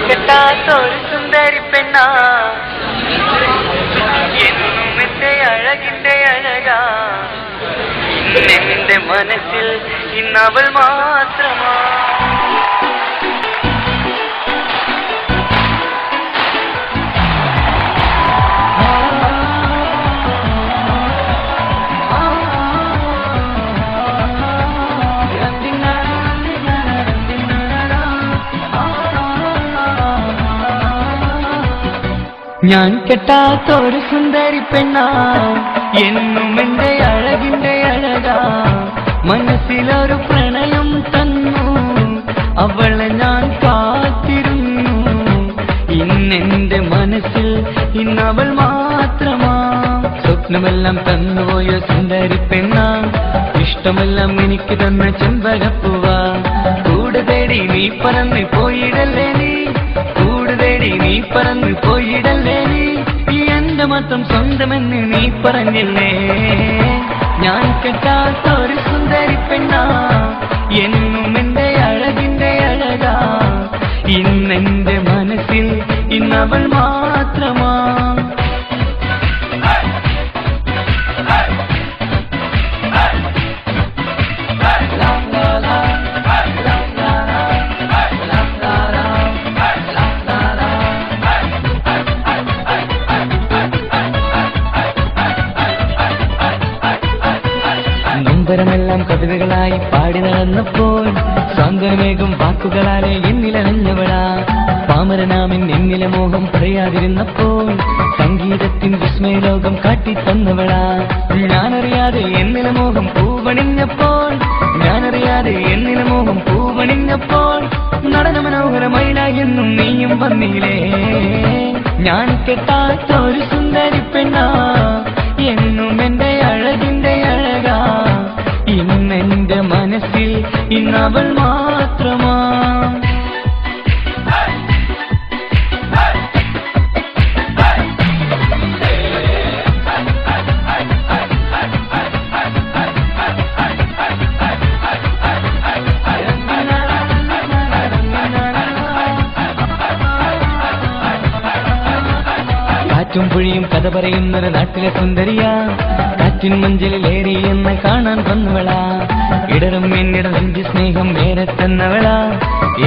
കെട്ടാത്തൊരു സുന്ദരി പെണ്ണാ എന്നും എന്റെ അഴകിന്റെ അഴകാ എന്റെ മനസ്സിൽ ഇന്നവൾ മാത്രമാ ഞാൻ കെട്ടാത്തൊരു സുന്ദരി പെണ്ണാ എന്നും എന്റെ അഴകിന്റെ അഴകാ മനസ്സിലൊരു പ്രണയം തന്നു അവളെ ഞാൻ കാത്തിരുന്നു ഇന്നെന്റെ മനസ്സിൽ ഇന്നവൾ മാത്രമാ സ്വപ്നമെല്ലാം തന്നുപോയ സുന്ദരി പെണ്ണാ ഇഷ്ടമെല്ലാം എനിക്ക് തന്ന ചെമ്പകപ്പൂവാ കൂടെ തേടി നീ പറന്ന് പോയിടല്ലേ നീ പറന്ന് പോയിടല്ലേ നീ എന്റെ മാത്രം സ്വന്തമെന്ന് നീ പറഞ്ഞില്ലേ ഞാൻ കെട്ടാത്തൊരു സുന്ദരി പെണ്ണാ എന്നും എന്റെ അഴകിന്റെ അഴകാ ഇന്നെന്റെ മനസ്സിൽ ഇന്നവൾ മാത്രമാ നൊമ്പരമെല്ലാം കവിതകളായി പാടി നടന്നപ്പോൾ സാന്ത്വനമേകും വാക്കുകളാലെ എന്നിലനഞ്ഞവളാ പാമരനാമിൻ എന്നിലെ മോഹം പറയാതിരുന്നപ്പോൾ സംഗീതത്തിൻ വിസ്മയലോകം കാട്ടിത്തന്നവളാ ഞാനറിയാതെ എന്നിലെ മോഹം പൂവണിഞ്ഞപ്പോൾ നടന മനോഹരമൈല എന്നും നീയും വന്നില്ലേ ഞാൻ കെട്ടാത്തൊരു സുന്ദരി പെണ്ണാ എന്നും എന്റെ അഴകിന്റെ അഴകാ ഇന്നെന്റെ മനസ്സിൽ ഇന്നവൾ മാത്രമാ കാറ്റും പുഴിയും കഥ പറയുന്നൊരു നാട്ടിലെ സുന്ദരിയാ കാറ്റിൻ മഞ്ചലിലേറി എന്ന് കാണാൻ വന്നവളാ ഇടറും എന്നിട നെഞ്ചു സ്നേഹം വേറെ തന്നവളാ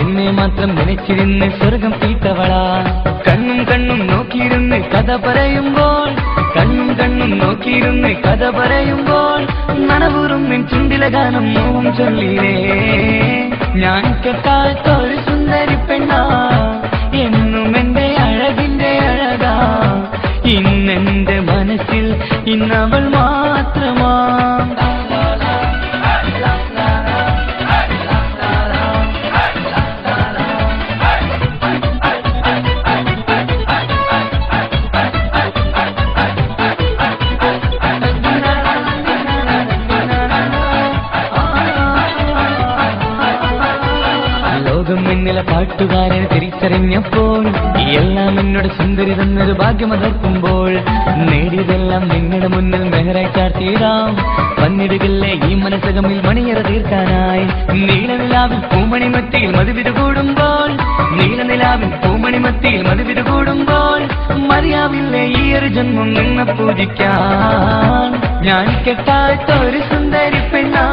എന്നെ മാത്രം നനച്ചിരുന്ന് സ്വർഗം തീട്ടവളാ കണ്ണും നോക്കിയിരുന്ന് കഥ പറയുമ്പോൾ നനവൂറും നിൻ ചുണ്ടിലെ ഗാനം മോഹം ചൊല്ലിലേ ഞാൻ കെട്ടാത്തൊരു സുന്ദരി പെണ്ണാ എന്നും എന്റെ അഴകിന്റെ അഴകാ ഇന്നെന്റെ മനസ്സിൽ ഇന്നവൾ മാത്രമാ ലോകം എന്നിലെ പാട്ടുകാരനെ തിരിച്ചറിഞ്ഞപ്പോൾ എല്ലാം എന്നോട് സുന്ദരി തന്നൊരു ഭാഗ്യമതർക്കുമ്പോൾ നേടിയതെല്ലാം നിങ്ങളുടെ മുന്നിൽ മെഹറായി ചാർത്തിയിടാം വന്നിടുകല്ലേ ഈ മനസ്സകമിൽ മണിയറ തീർക്കാനായി നീലനിലാവിൽ പൂമണിമത്തിയിൽ മതിവിരുകൂടുമ്പോൾ മറിയാവില്ലേ ഈ ഒരു ജന്മം നിന്നെ പൂജിക്കാൻ ഞാൻ കെട്ടാത്തൊരു സുന്ദരി പെണ്ണാ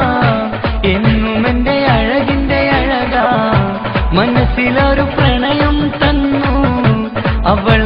എന്നും എന്റെ അഴകിന്റെ അഴകാ മനസ്സിലൊരു പ്രണയം തന്നു അവൾ